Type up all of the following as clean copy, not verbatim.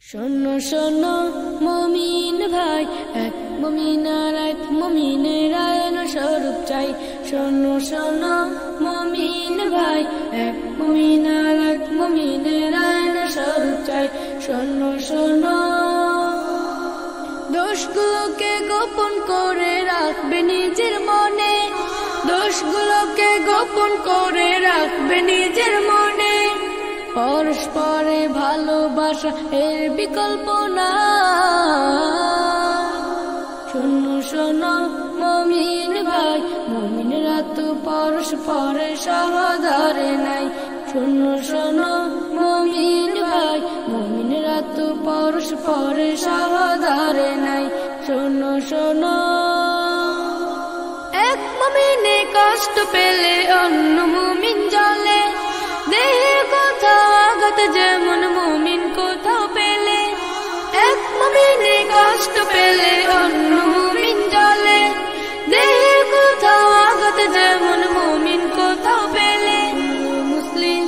শোনো শোনো মুমিন ভাই, এক মুমিন আর এক মুমিনের আয়না স্বরূপ চাই। শোনো শোনো মুমিন ভাই, এক মুমিন আর এক মুমিনের আয়না স্বরূপ চাই। শোনো শোনো, দোষগুলোকে গোপন করে রাখবে নিজের মনে, দোষগুলোকে গোপন করে রাখবে নিজের মনে। পরস্পরে ভালোবাসা এর বিকল্প না। শোনো শোনো মুমিন ভাই, মুমিনরা তো পরস্পরে সহোদরে নাই। শোনো শোনো মুমিন ভাই, মুমিনরা তো পরস্পরে সহোদরে নাই। শোনো শোনো, এক মুমিনে কষ্ট পেলে অন্য মুমিন জ্বলে, দেহে কোথাও আঘাত যেমন মুমিন কোথাও পেলে। এক মুমিনে কষ্ট পেলে অন্য মুমিন জ্বলে, দেহে কোথাও আঘাত যেমন মুমিন কোথাও পেলে। মুসলিম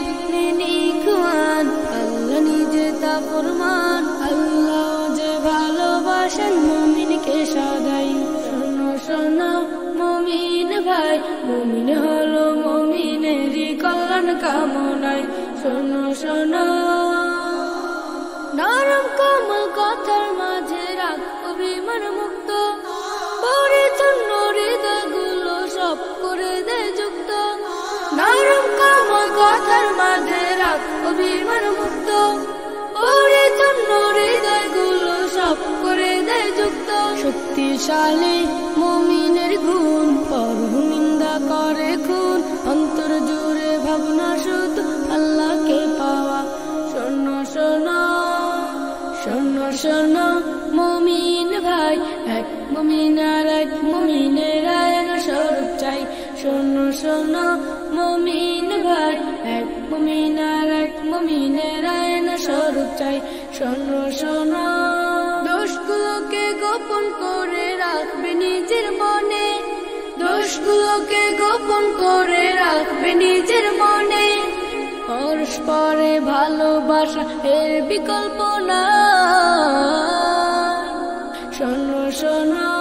নিখুয়ান, আল্লাহ নিজে তা ফরমান, আল্লাহ যে ভালোবাসেন মুমিনকে সদাই। শোনো শোনো মুমিন ভাই, মুমিন হলো মুমিনেরই কল্যাণ কামনায়। শোনো শোনো, নরম কোমল কথার মাঝে রাখ অভিমান মুক্ত, পরিচ্ছন্ন হৃদয়গুলো সব করে দে যুক্ত। নরম কোমল কথার মাঝে রাখ অভিমান মুক্ত, পরিচ্ছন্ন হৃদয়গুলো সব করে দে যুক্ত। শক্তিশালী মুমিনের গুণ, পরনিন্দা করে খুন, অন্তর জুড়ে ভাবনা শুধু আল্লাহকে পাওয়া। শোনো শোনো, শোনো শোনো মুমিন ভাই, এক মুমিন আর এক মুমিনের আয়না স্বরূপ চাই। শোনো শোনো মুমিন ভাই, এক মুমিন আর এক মুমিনের আয়না স্বরূপ চাই। শোনো শোনো, দোষগুলোকে গোপন করে রাখবে নিজের মনে, দোষগুলোকে গোপন করে রাখবে নিজের মনে। পরস্পরে ভালোবাসা এর বিকল্প না। শোনো শোনো।